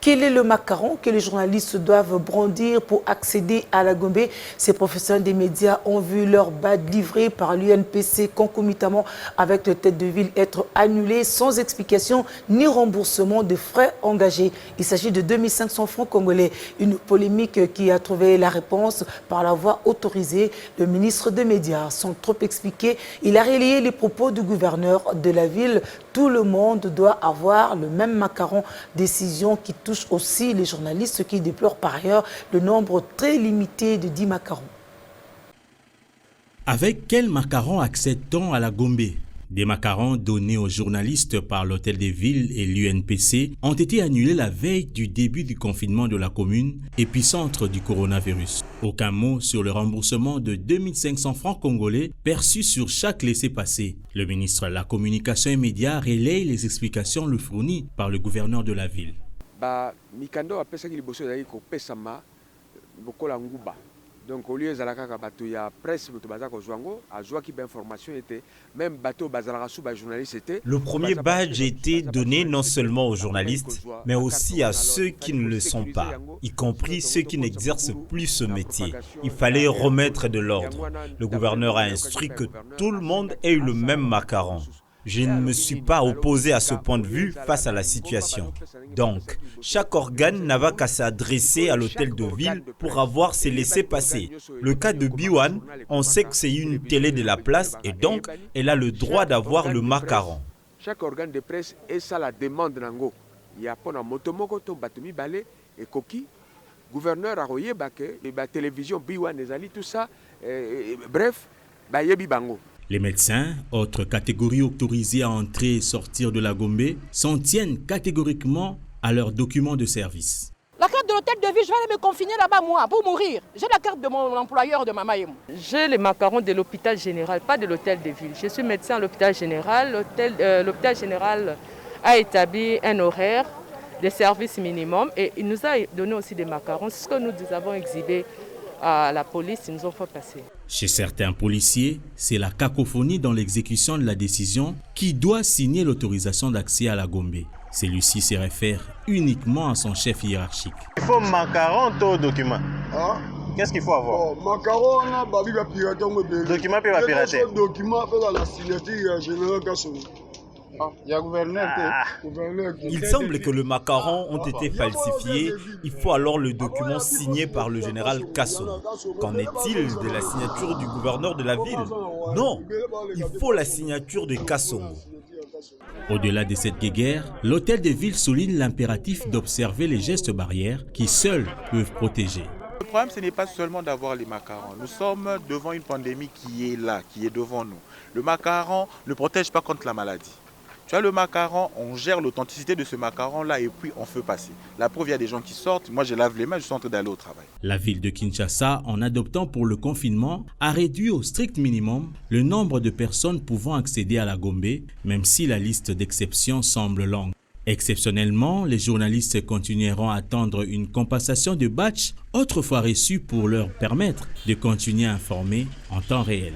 Quel est le macaron que les journalistes doivent brandir pour accéder à la Gombe? Ces professionnels des médias ont vu leur badge livré par l'UNPC concomitamment avec le tête de ville être annulé sans explication ni remboursement de frais engagés. Il s'agit de 2500 francs congolais. Une polémique qui a trouvé la réponse par la voie autorisée. Le ministre des Médias, sans trop expliquer, il a relayé les propos du gouverneur de la ville. Tout le monde doit avoir le même macaron. Décision qui touche aussi les journalistes qui déplorent par ailleurs le nombre très limité de 10 macarons. Avec quel macaron accède-t-on à la Gombe? Des macarons donnés aux journalistes par l'Hôtel des Villes et l'UNPC ont été annulés la veille du début du confinement de la commune, épicentre du coronavirus. Aucun mot sur le remboursement de 2500 francs congolais perçus sur chaque laissez-passer. Le ministre de la Communication et Médias relaye les explications le fournies par le gouverneur de la ville. Mikando a pesaki liboso ezali kopesama lokola nguba. Donc au lieu ezalaka ka bato ya presse moto baza ko zwango azwaki ba information était même bateau bazalaka sous ba journaliste était. Le premier badge a été donné non seulement aux journalistes mais aussi à ceux qui ne le sont pas, y compris ceux qui n'exercent plus ce métier. Il fallait remettre de l'ordre. Le gouverneur a instruit que tout le monde ait eu le même macaron. Je ne me suis pas opposé à ce point de vue face à la situation. Donc, chaque organe n'ava qu'à s'adresser à l'hôtel de ville pour avoir ses laissez-passer. Le cas de Biwan, on sait que c'est une télé de la place et donc, elle a le droit d'avoir le macaron. Chaque organe de presse et ça la demande nango. Il y a pas motomoko to batumi balé et koki. Gouverneur a royé baké et ba télévision Biwan ezali tout ça. Bref, ba yebi bango. Les médecins, autre catégorie autorisée à entrer et sortir de la Gombe, s'en tiennent catégoriquement à leurs documents de service. La carte de l'hôtel de ville, je vais aller me confiner là-bas moi, pour mourir. J'ai la carte de mon employeur de Mamaïm. J'ai les macarons de l'hôpital général, pas de l'hôtel de ville. Je suis médecin à l'hôpital général. L'hôpital général a établi un horaire de service minimum et il nous a donné aussi des macarons. C'est ce que nous avons exhibé à la police, ils nous ont fait passer. Chez certains policiers, c'est la cacophonie dans l'exécution de la décision qui doit signer l'autorisation d'accès à la Gombe. Celui-ci se réfère uniquement à son chef hiérarchique. Il faut macaron au document. Qu'est-ce qu'il faut avoir? Macaron, document peut pas pirater. Document fait dans la signature générale Kasson. Il semble que le macaron ont été falsifiés. Il faut alors le document signé par le général Kasson. Qu'en est-il de la signature du gouverneur de la ville? Non, il faut la signature de Kasson. Au-delà de cette guéguerre, l'hôtel de ville souligne l'impératif d'observer les gestes barrières qui seuls peuvent protéger. Le problème, ce n'est pas seulement d'avoir les macarons. Nous sommes devant une pandémie qui est là, qui est devant nous. Le macaron ne protège pas contre la maladie. Tu as le macaron, on gère l'authenticité de ce macaron-là et puis on fait passer. La preuve, il y a des gens qui sortent. Moi, je lave les mains, je suis en train d'aller au travail. La ville de Kinshasa, en adoptant pour le confinement, a réduit au strict minimum le nombre de personnes pouvant accéder à la Gombe, même si la liste d'exceptions semble longue. Exceptionnellement, les journalistes continueront à attendre une compensation de badge autrefois reçue pour leur permettre de continuer à informer en temps réel.